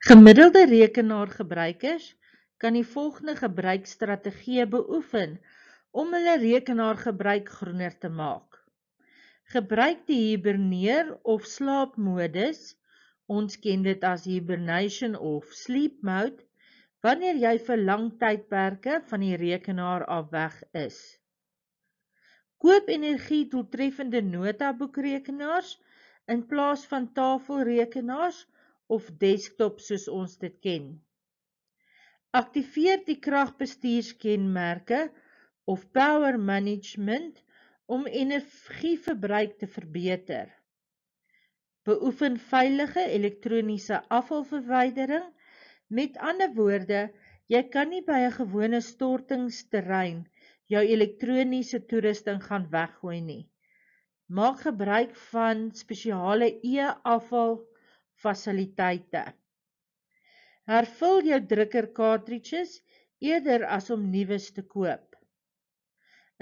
Gemiddelde rekenaargebruikers kan die volgende gebruikstrategieë beoefen om hulle rekenaargebruik groener te maak. Gebruik die hiberneer of slaapmodus, ons ken dit as hibernation of sleep mode, wanneer jy vir lang tydperke van die rekenaar af weg is. Koop energie-doeltreffende notaboekrekenaars in plaas van tafelrekenaars of desktop soos ons dit ken. Aktiveer die kragbestuurskenmerke of power management om energieverbruik te verbeter. Beoefen veilige elektroniese afvalverwydering. Met ander woorde, jy kan nie by 'n gewone stortingsterrein jou elektroniese toerusting gaan weggooi nie. Maak gebruik van spesiale e-afval fasiliteite. Hervul jou drukker cartridges eerder as om nuus te koop.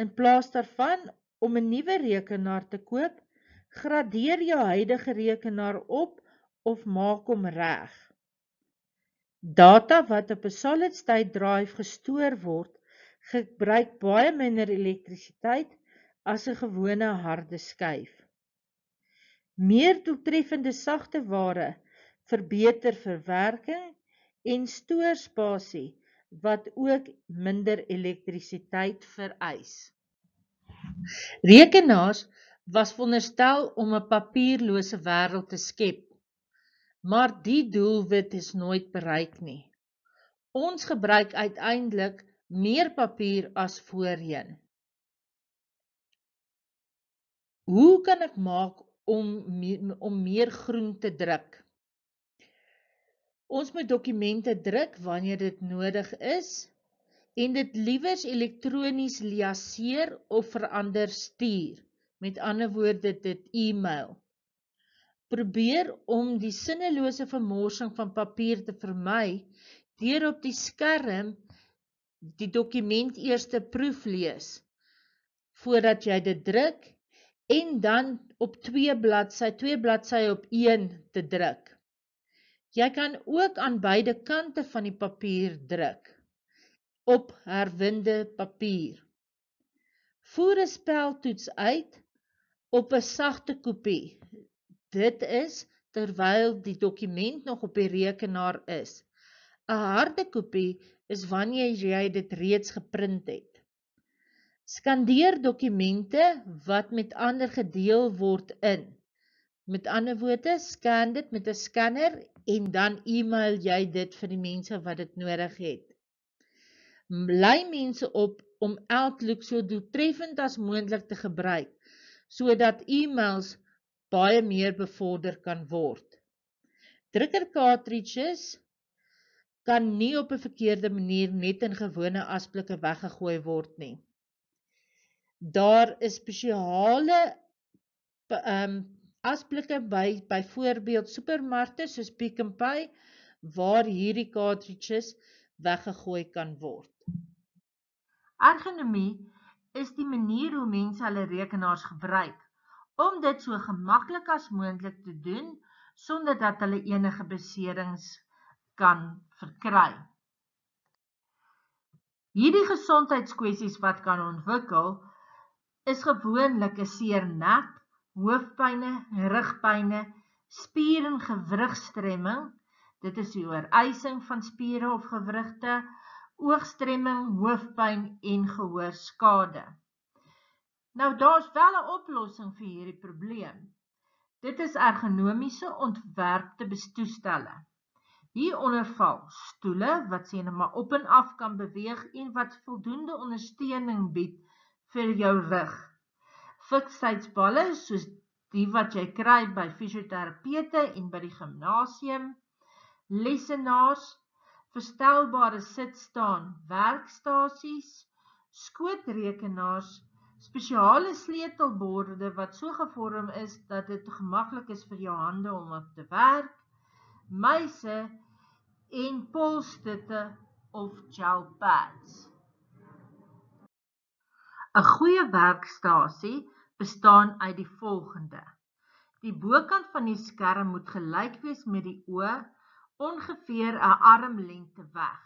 In plaas daarvan om 'n nuwe rekenaar te koop, gradeer jou huidige rekenaar op of maak hom reg. Data wat op 'n solid state drive gestoor word, gebruik baie minder elektrisiteit as 'n gewone harde skyf. Meer doeltreffende sagte ware verbeter verwerking en stoorspasie wat ook minder elektrisiteit vereis. Rekenaars was veronderstel om 'n papierlose wêreld te skep, maar die doelwit is nooit bereik nie. Ons gebruik uiteindelik meer papier as voorheen. Hoe kan ek maak om meer groen te druk? Ons moet dokumente druk wanneer dit nodig is en dit liewers elektronies liaseer of verander stuur. Met ander woorde dit e-mail. Probeer om die sinnelose vermorsing van papier te vermy deur op die skerm die dokument eers te proeflees voordat jy dit druk en dan op twee bladsye op 1 te druk. Jy kan ook aan beide kante van die papier druk op herwinde papier. Voer 'n speltoets uit op 'n sagte kopie. Dit is terwyl die dokument nog op die rekenaar is. 'n Harde kopie is wanneer jy dit reeds geprint het. Skandeer dokumente wat met ander gedeel word in. Met ander woorde, scan dit met 'n scanner en dan e-mail jy dit vir die mense wat dit nodig het. Lei mense op om Outlook so doeltreffend as moontlik te gebruik, sodat e-mails baie meer bevorder kan word. Drukker cartridges kan nie op 'n verkeerde manier net in gewone asblikke weggegooi word nie. Daar is spesiale asblikke by byvoorbeeld supermarkte soos Pick n Pay waar hierdie cartridges weggegooi kan word. Ergonomie is die manier hoe mense hulle rekenaars gebruik om dit so gemaklik as moontlik te doen sonder dat hulle enige beserings kan verkry. Hierdie gesondheidskwessies wat kan ontwikkel is gewoonlik 'n seer nek, hoofpyne, rugpyne, spier- en gewrigstremming, dit is die ooreising van spiere of gewrigte, oogstremming, hoofpyn en gehoorskade. Nou daar's wel 'n oplossing vir hierdie probleem. Dit is ergonomiese ontwerpte toestelle. Hieronder val stoele wat sê maar op en af kan beweeg en wat voldoende ondersteuning bied vir jou rug. Fiksheidsballe soos die wat jy kry by fisioterapeute en by die gimnasium, lesenaars, verstelbare sit-staan werkstasies, skootrekenaars, spesiale sleutelborde wat so gevorm is dat dit gemaklik is vir jou hande om op te werk, muise en polsditte of gel pads. 'n Goeie werkstasie bestaan uit die volgende. Die bokant van die skerm moet gelyk wees met die oë ongeveer 'n armlengte weg.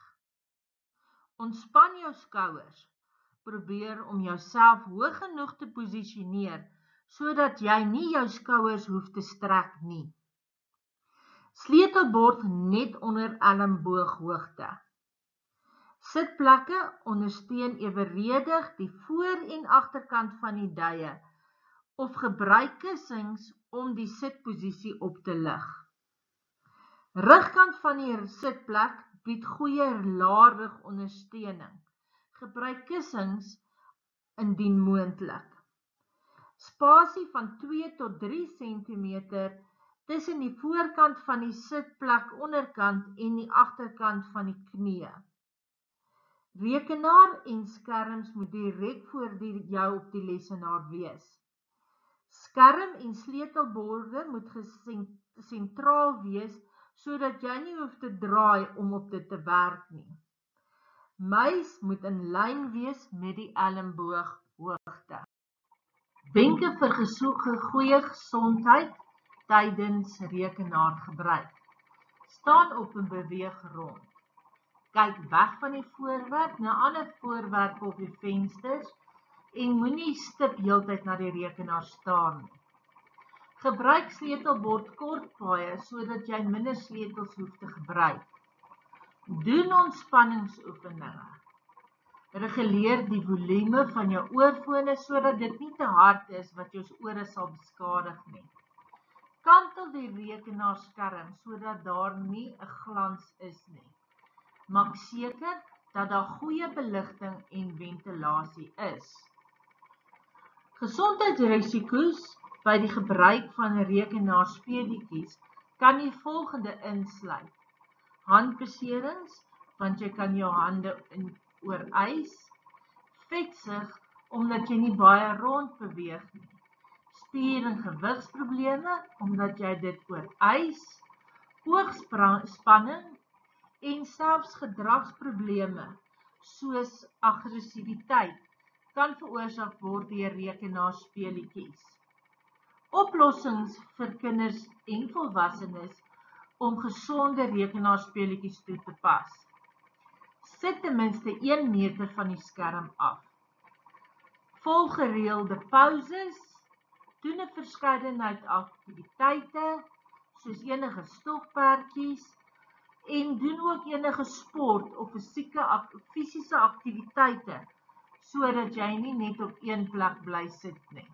Ontspan jou skouers. Probeer om jouself hoog genoeg te posisioneer, sodat jy nie jou skouers hoef te strek nie. Sleutelbord net onder ellebooghoogte. Sitplekke ondersteun eweredig die voor- en agterkant van die duie of gebruik kussings om die sitposisie op te lig. Rugkant van die sitplek bied goeie laarrug ondersteuning. Gebruik kussings indien moontlik. Spasie van 2 tot 3 cm tussen die voorkant van die sitplek onderkant en die agterkant van die knie. Rekenaar en skerms moet direk voor jou op die lesenaar wees. Skerm en sleutelborde moet sentraal wees, sodat jy nie hoef te draai om op dit te werk nie. Muis moet in lyn wees met die ellebooghoogte. Wenke vir goeie gesondheid tydens rekenaargebruik. Staan op en beweeg rond. Kyk weg van die voorwerp na ander voorwerpe op die vensters en moenie stip heeltyd na die rekenaar staan nie. Gebruik sleutelbord kortpaaie sodat jy minder sleutels hoef te gebruik. Doen ontspanningsoefeninge. Reguleer die volume van jou oorfone sodat dit nie te hard is wat jou ore sal beskadig nie. Kantel die rekenaarskerm sodat daar nie 'n glans is nie. Maak seker dat daar goeie beligting en ventilasie is. Gesondheidsrisiko's by die gebruik van rekenaarspeletjies kan die volgende insluit: handbeserings, want jy kan jou hande oorys, vetsig omdat jy nie baie rond beweeg nie, spier- en gewigsprobleme omdat jy dit oorys, oogspanning en selfs gedragsprobleme soos aggressiwiteit kan veroorsaak word deur rekenaarspeletjies. Oplossings vir kinders en volwassenes om gesonde rekenaarspeletjies toe te pas. Sit ten minste 1 meter van die skerm af. Volg gereelde pauses, doen 'n verskeidenheid aktiwiteite soos enige stokperdjies en doen ook enige sport of fisiese aktiwiteite sodat jy nie net op een plek bly sit nie.